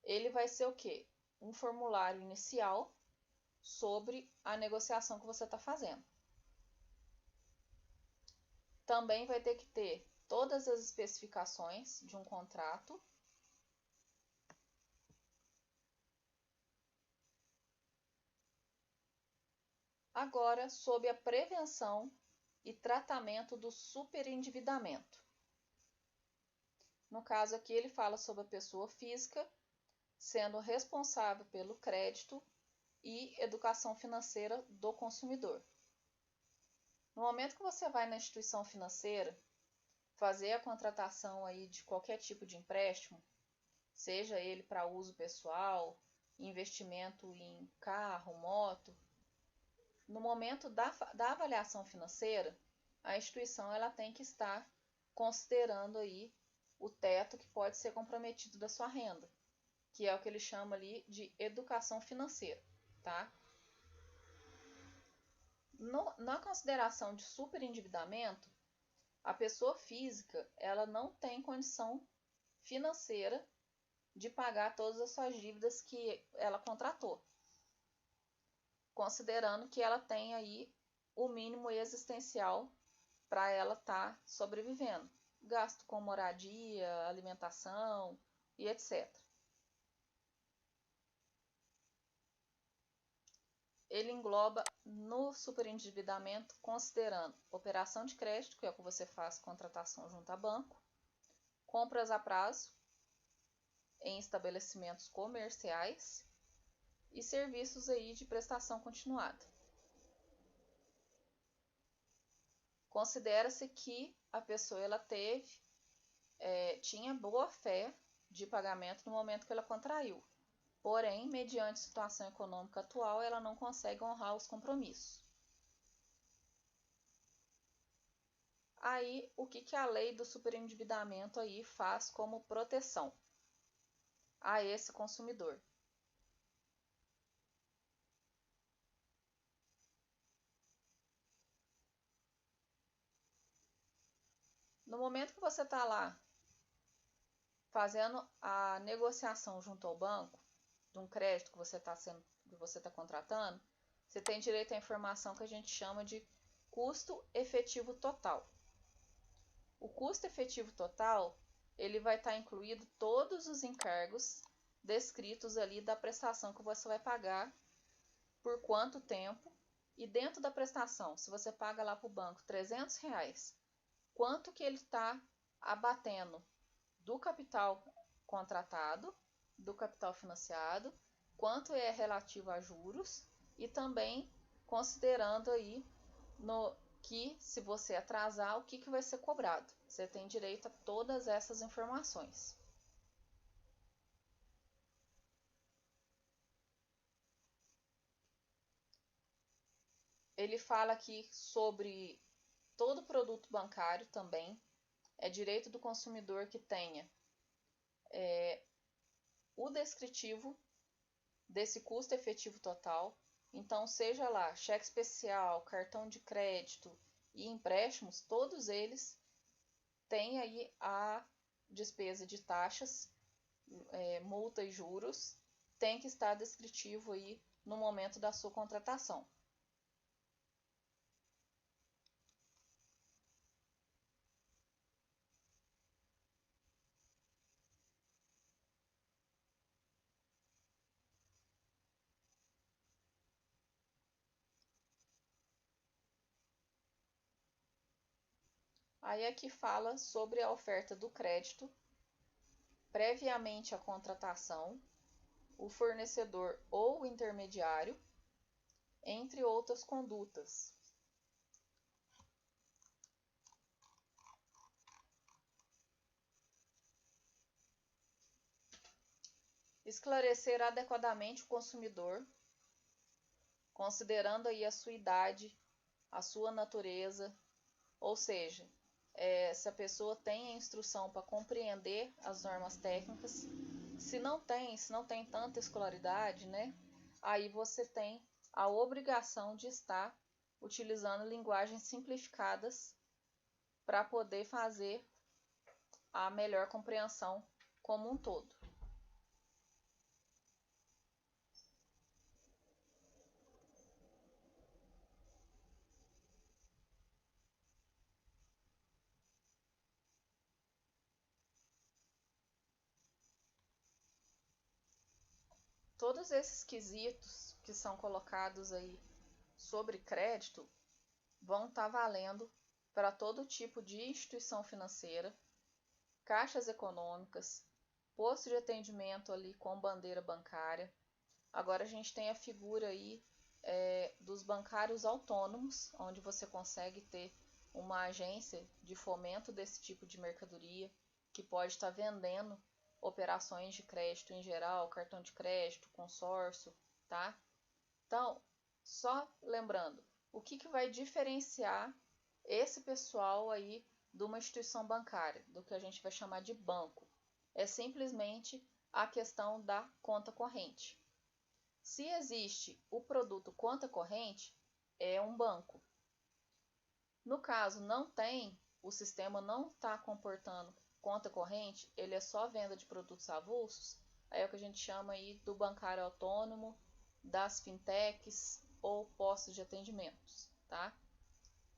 Ele vai ser o quê? Um formulário inicial sobre a negociação que você está fazendo. Também vai ter que ter todas as especificações de um contrato. Agora, sob a prevenção e tratamento do superendividamento. No caso aqui, ele fala sobre a pessoa física sendo responsável pelo crédito e educação financeira do consumidor. No momento que você vai na instituição financeira fazer a contratação aí de qualquer tipo de empréstimo, seja ele para uso pessoal, investimento em carro, moto, no momento da avaliação financeira, a instituição ela tem que estar considerando aí o teto que pode ser comprometido da sua renda, que é o que ele chama ali de educação financeira, tá? Na consideração de superendividamento, a pessoa física ela não tem condição financeira de pagar todas as suas dívidas que ela contratou, considerando que ela tem aí o mínimo existencial para ela estar sobrevivendo, gasto com moradia, alimentação e etc. Ele engloba no superendividamento considerando operação de crédito, que é o que você faz contratação junto a banco, compras a prazo em estabelecimentos comerciais e serviços aí de prestação continuada. Considera-se que a pessoa ela tinha boa fé de pagamento no momento que ela contraiu, porém, mediante a situação econômica atual, ela não consegue honrar os compromissos. Aí, o que a lei do superendividamento aí faz como proteção a esse consumidor? No momento que você está lá fazendo a negociação junto ao banco de um crédito que você está contratando, você tem direito à informação que a gente chama de custo efetivo total. O custo efetivo total ele vai estar incluído todos os encargos descritos ali da prestação que você vai pagar, por quanto tempo, e dentro da prestação, se você paga lá para o banco R$300, quanto que ele está abatendo do capital contratado, do capital financiado, quanto é relativo a juros e também considerando aí que se você atrasar, o que vai ser cobrado. Você tem direito a todas essas informações. Ele fala aqui sobre todo produto bancário também. É direito do consumidor que tenha o descritivo desse custo efetivo total. Então, seja lá cheque especial, cartão de crédito e empréstimos, todos eles têm aí a despesa de taxas, multa e juros, tem que estar descritivo aí no momento da sua contratação. Aí aqui fala sobre a oferta do crédito, previamente à contratação, o fornecedor ou o intermediário, entre outras condutas. Esclarecer adequadamente o consumidor, considerando aí a sua idade, a sua natureza, ou seja, se a pessoa tem a instrução para compreender as normas técnicas. Se não tem tanta escolaridade, né? Aí você tem a obrigação de estar utilizando linguagens simplificadas para poder fazer a melhor compreensão como um todo. Todos esses quesitos que são colocados aí sobre crédito, vão estar valendo para todo tipo de instituição financeira, caixas econômicas, posto de atendimento ali com bandeira bancária. Agora a gente tem a figura aí dos bancários autônomos, onde você consegue ter uma agência de fomento desse tipo de mercadoria, que pode estar vendendo operações de crédito em geral, cartão de crédito, consórcio, tá? Então, só lembrando, o que vai diferenciar esse pessoal aí de uma instituição bancária, do que a gente vai chamar de banco? É simplesmente a questão da conta corrente. Se existe o produto conta corrente, é um banco. No caso, não tem, o sistema não está comportando conta corrente, ele é só venda de produtos avulsos, aí é o que a gente chama aí do bancário autônomo, das fintechs ou postos de atendimentos, tá?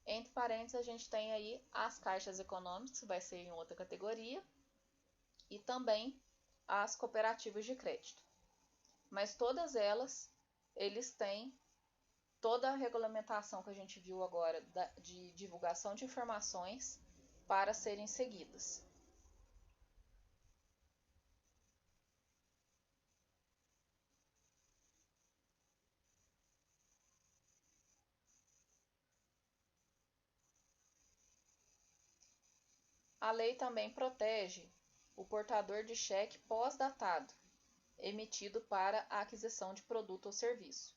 Entre parênteses, a gente tem aí as caixas econômicas, que vai ser em outra categoria, e também as cooperativas de crédito. Mas todas elas, eles têm toda a regulamentação que a gente viu agora de divulgação de informações para serem seguidas. A lei também protege o portador de cheque pós-datado, emitido para a aquisição de produto ou serviço.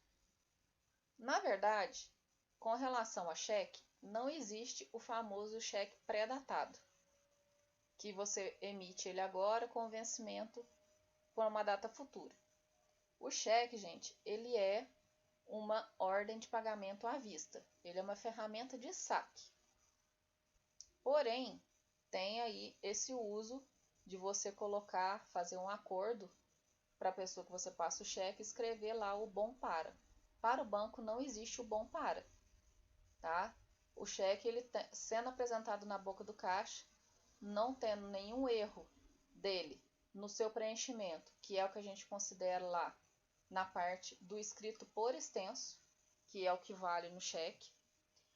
Na verdade, com relação a cheque, não existe o famoso cheque pré-datado, que você emite ele agora com vencimento por uma data futura. O cheque, gente, ele é uma ordem de pagamento à vista. Ele é uma ferramenta de saque. Porém, tem aí esse uso de você colocar, fazer um acordo para a pessoa que você passa o cheque, escrever lá o bom para. Para o banco não existe o bom para, tá? O cheque, ele sendo apresentado na boca do caixa, não tendo nenhum erro dele no seu preenchimento, que é o que a gente considera lá na parte do escrito por extenso, que é o que vale no cheque,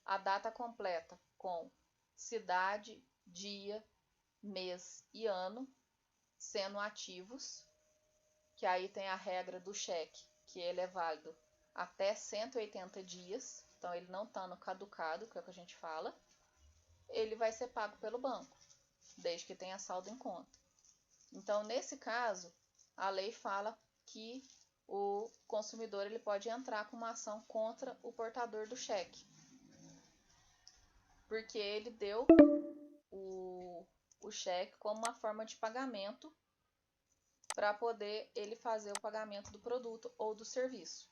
a data completa com cidade, dia, mês e ano sendo ativos, que aí tem a regra do cheque, que ele é válido até 180 dias, então ele não está no caducado, que é o que a gente fala, ele vai ser pago pelo banco, desde que tenha saldo em conta. Então, nesse caso, a lei fala que o consumidor ele pode entrar com uma ação contra o portador do cheque, porque ele deu o cheque como uma forma de pagamento para poder ele fazer o pagamento do produto ou do serviço,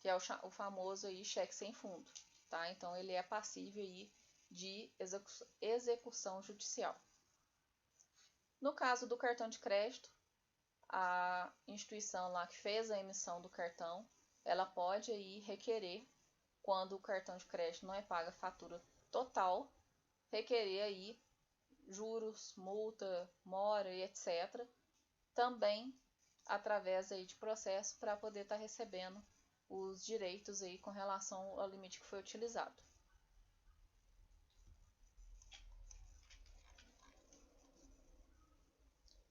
que é o famoso aí cheque sem fundo, tá? Então ele é passível aí de execução judicial. No caso do cartão de crédito, a instituição lá que fez a emissão do cartão, ela pode aí requerer, quando o cartão de crédito não é paga a fatura total, requerer aí juros, multa, mora e etc. Também através aí de processo para poder estar recebendo os direitos aí com relação ao limite que foi utilizado.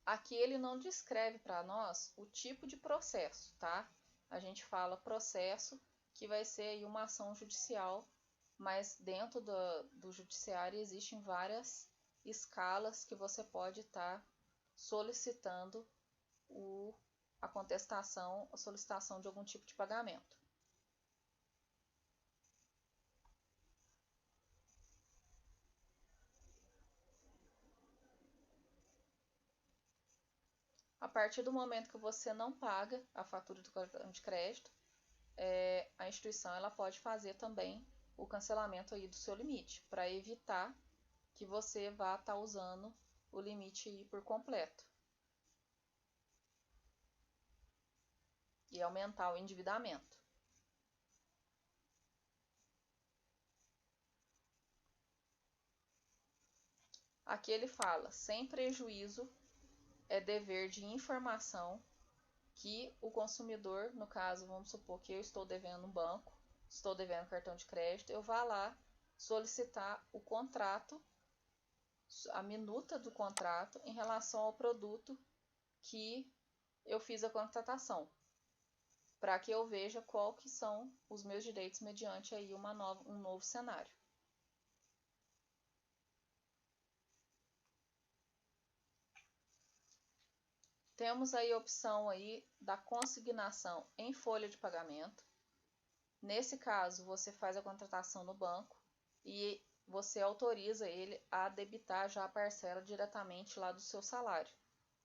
Aqui ele não descreve para nós o tipo de processo, tá? A gente fala processo, que vai ser aí uma ação judicial, mas dentro do judiciário existem várias escalas que você pode estar solicitando a contestação, a solicitação de algum tipo de pagamento. A partir do momento que você não paga a fatura do cartão de crédito, a instituição ela pode fazer também o cancelamento aí do seu limite, para evitar que você vá estar usando o limite aí por completo e aumentar o endividamento. Aqui ele fala, sem prejuízo, é dever de informação que o consumidor, no caso, vamos supor que eu estou devendo um banco, estou devendo cartão de crédito, eu vá lá solicitar o contrato, a minuta do contrato em relação ao produto que eu fiz a contratação, para que eu veja qual que são os meus direitos mediante aí um novo cenário. Temos aí a opção aí da consignação em folha de pagamento. Nesse caso, você faz a contratação no banco e você autoriza ele a debitar já a parcela diretamente lá do seu salário.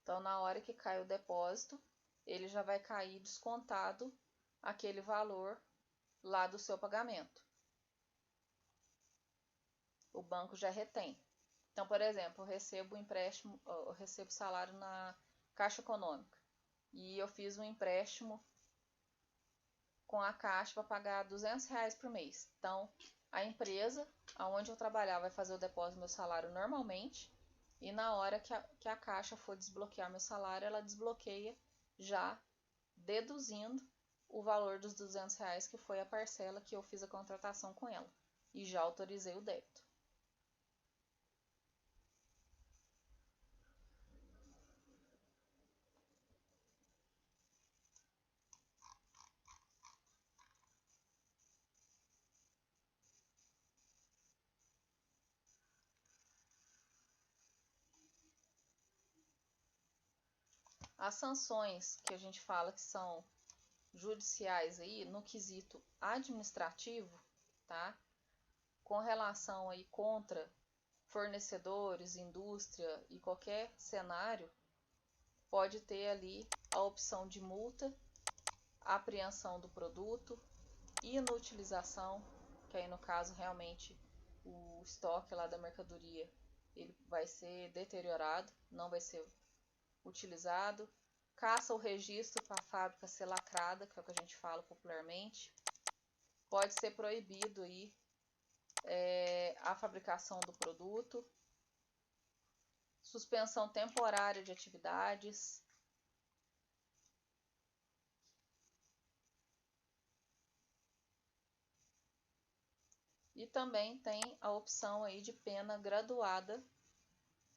Então, na hora que cai o depósito, ele já vai cair descontado aquele valor lá do seu pagamento. O banco já retém. Então, por exemplo, eu recebo salário na Caixa Econômica e eu fiz um empréstimo com a Caixa para pagar R$ 200 por mês. Então, a empresa onde eu trabalhar vai fazer o depósito do meu salário normalmente e na hora que a Caixa for desbloquear meu salário, ela desbloqueia já deduzindo o valor dos R$ 200 que foi a parcela que eu fiz a contratação com ela e já autorizei o débito. As sanções que a gente fala que são judiciais aí no quesito administrativo, tá? Com relação aí contra fornecedores, indústria e qualquer cenário, pode ter ali a opção de multa, apreensão do produto, inutilização, que aí no caso realmente o estoque lá da mercadoria ele vai ser deteriorado, não vai ser utilizado, caça o registro para a fábrica ser lacrada, que é o que a gente fala popularmente, pode ser proibido aí a fabricação do produto, suspensão temporária de atividades, e também tem a opção aí de pena graduada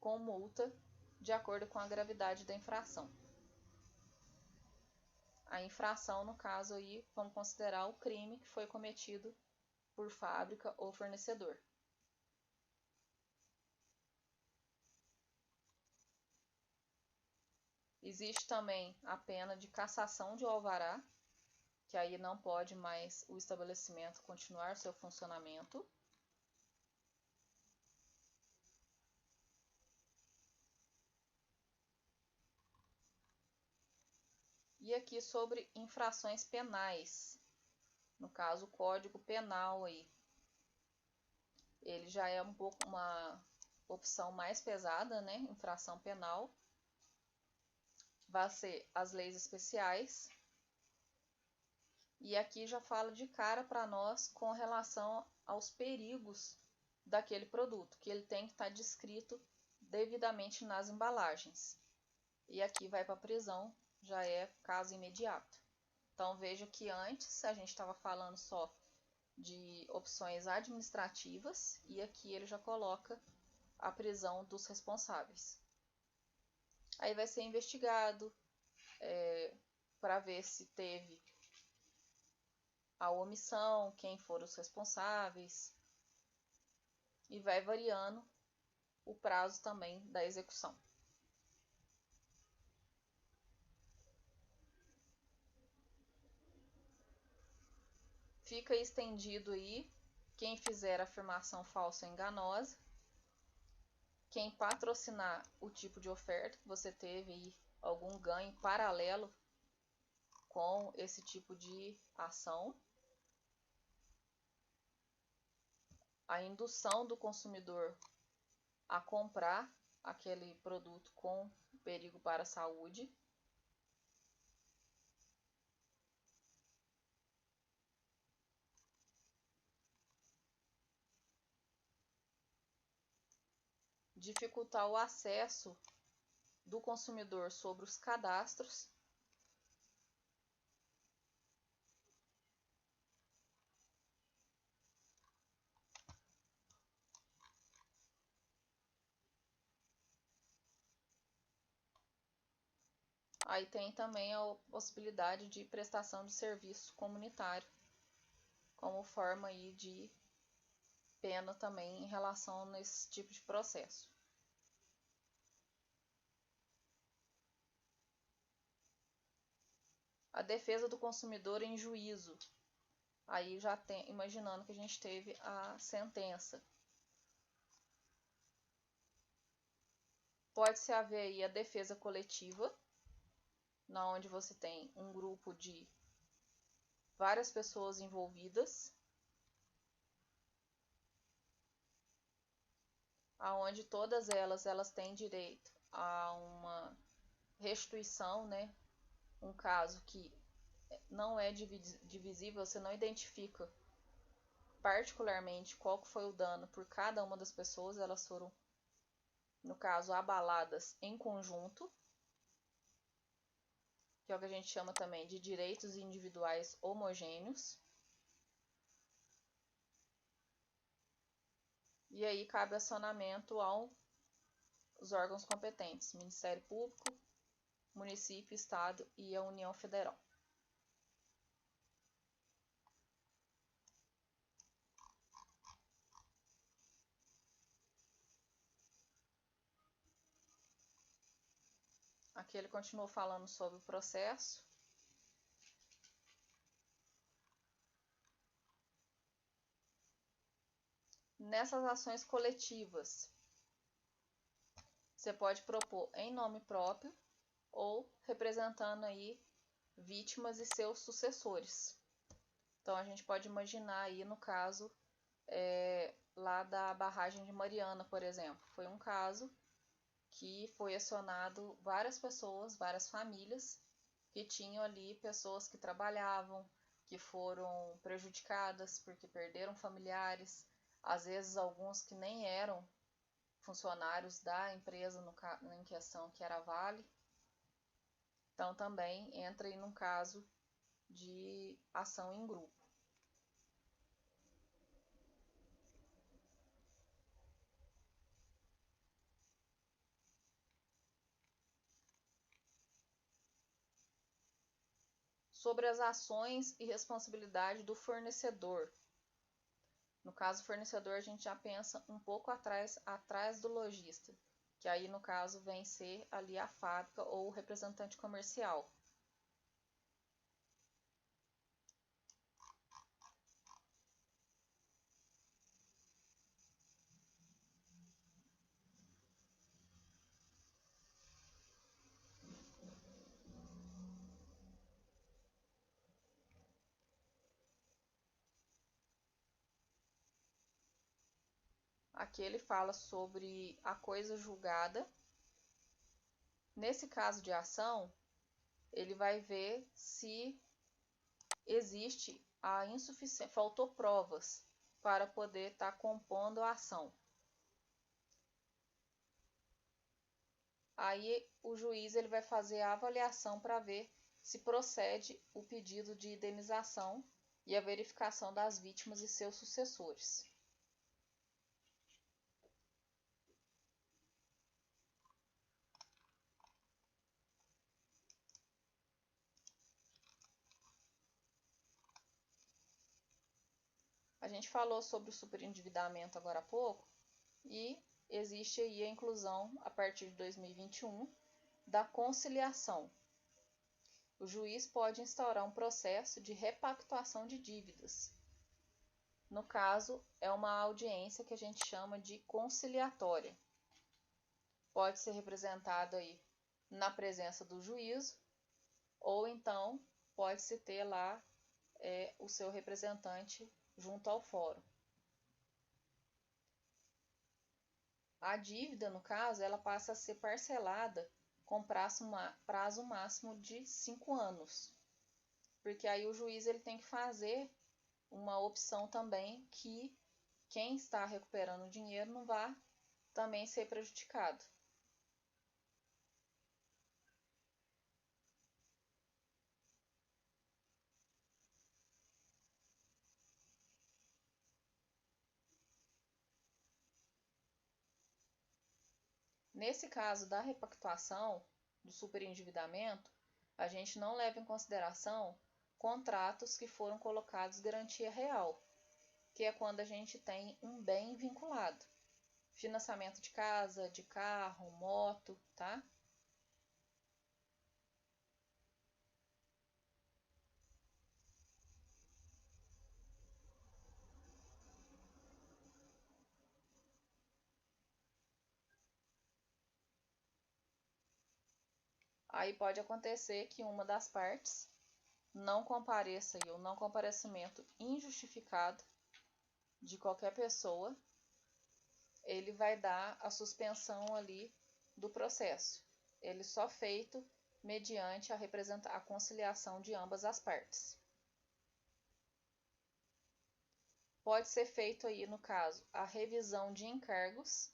com multa de acordo com a gravidade da infração. A infração, no caso aí, vamos considerar o crime que foi cometido por fábrica ou fornecedor. Existe também a pena de cassação de alvará, que aí não pode mais o estabelecimento continuar seu funcionamento. E aqui sobre infrações penais, no caso o Código Penal aí, ele já é um pouco uma opção mais pesada, né? Infração penal, vai ser as leis especiais. E aqui já fala de cara para nós com relação aos perigos daquele produto, que ele tem que estar descrito devidamente nas embalagens. E aqui vai para a prisão, já é caso imediato. Então veja que antes a gente estava falando só de opções administrativas e aqui ele já coloca a prisão dos responsáveis. Aí vai ser investigado para ver se teve a omissão, quem foram os responsáveis, e vai variando o prazo também da execução. Fica estendido aí quem fizer afirmação falsa ou enganosa, quem patrocinar o tipo de oferta que você teve aí algum ganho paralelo com esse tipo de ação, a indução do consumidor a comprar aquele produto com perigo para a saúde, dificultar o acesso do consumidor sobre os cadastros, Aí tem também a possibilidade de prestação de serviço comunitário, como forma aí de pena também em relação nesse tipo de processo. A defesa do consumidor em juízo. Aí já tem, imaginando que a gente teve a sentença. Pode-se haver aí a defesa coletiva, na onde você tem um grupo de várias pessoas envolvidas, aonde todas elas têm direito a uma restituição, né? Um caso que não é divisível, você não identifica particularmente qual foi o dano por cada uma das pessoas, elas foram, no caso, abaladas em conjunto, que é o que a gente chama também de direitos individuais homogêneos. E aí cabe acionamento aos órgãos competentes, Ministério Público, município, Estado e a União Federal. Aqui ele continuou falando sobre o processo. Nessas ações coletivas, você pode propor em nome próprio ou representando aí vítimas e seus sucessores. Então a gente pode imaginar aí no caso lá da barragem de Mariana, por exemplo. Foi um caso que foi acionado várias pessoas, várias famílias, que tinham ali pessoas que trabalhavam, que foram prejudicadas porque perderam familiares, às vezes alguns que nem eram funcionários da empresa em questão, que era a Vale. Então também entra aí num caso de ação em grupo. Sobre as ações e responsabilidade do fornecedor. No caso fornecedor, a gente já pensa um pouco atrás do lojista, que aí no caso vem ser ali a fábrica ou o representante comercial. Aqui ele fala sobre a coisa julgada. Nesse caso de ação, ele vai ver se existe a insuficiência, faltou provas para poder estar compondo a ação. Aí o juiz ele vai fazer a avaliação para ver se procede o pedido de indenização e a verificação das vítimas e seus sucessores. A gente falou sobre o superendividamento agora há pouco e existe aí a inclusão, a partir de 2021, da conciliação. O juiz pode instaurar um processo de repactuação de dívidas. No caso, é uma audiência que a gente chama de conciliatória. Pode ser representado aí na presença do juízo, ou então pode-se ter lá o seu representante junto ao fórum. A dívida, no caso, ela passa a ser parcelada com prazo máximo de 5 anos. Porque aí o juiz ele tem que fazer uma opção também que quem está recuperando o dinheiro não vá também ser prejudicado. Nesse caso da repactuação, do superendividamento, a gente não leva em consideração contratos que foram colocados garantia real, que é quando a gente tem um bem vinculado. Financiamento de casa, de carro, moto, tá? Aí pode acontecer que uma das partes não compareça e o não comparecimento injustificado de qualquer pessoa, ele vai dar a suspensão ali do processo. Ele só feito mediante a conciliação de ambas as partes. Pode ser feito aí, no caso, a revisão de encargos,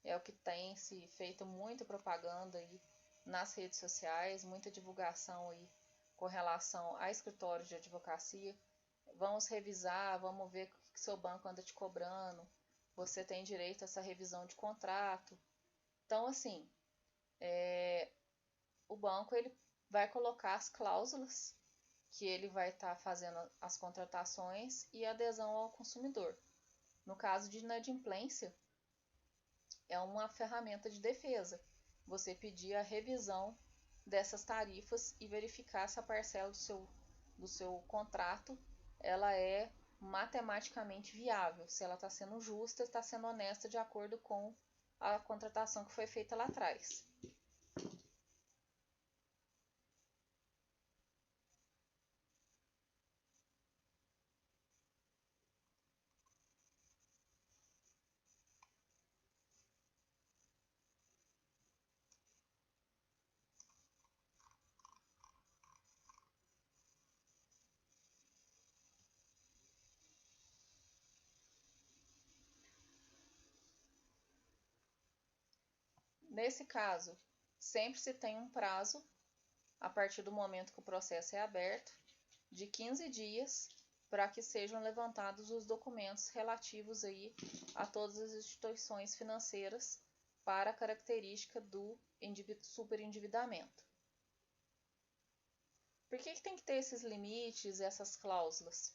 é o que tem se feito muita propaganda aí nas redes sociais, muita divulgação aí com relação a escritórios de advocacia. Vamos revisar, vamos ver o que seu banco anda te cobrando, você tem direito a essa revisão de contrato. Então, assim, o banco ele vai colocar as cláusulas que ele vai estar fazendo as contratações e adesão ao consumidor. No caso de inadimplência, é uma ferramenta de defesa. Você pedir a revisão dessas tarifas e verificar se a parcela do seu contrato ela é matematicamente viável, se ela está sendo justa, está sendo honesta de acordo com a contratação que foi feita lá atrás. Nesse caso, sempre se tem um prazo, a partir do momento que o processo é aberto, de 15 dias para que sejam levantados os documentos relativos aí a todas as instituições financeiras para a característica do superendividamento. Por que tem que ter esses limites, essas cláusulas?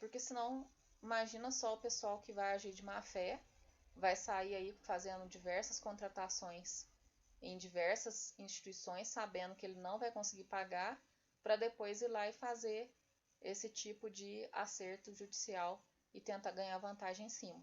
Porque senão, imagina só o pessoal que vai agir de má fé, vai sair aí fazendo diversas contratações em diversas instituições, sabendo que ele não vai conseguir pagar, para depois ir lá e fazer esse tipo de acerto judicial e tentar ganhar vantagem em cima.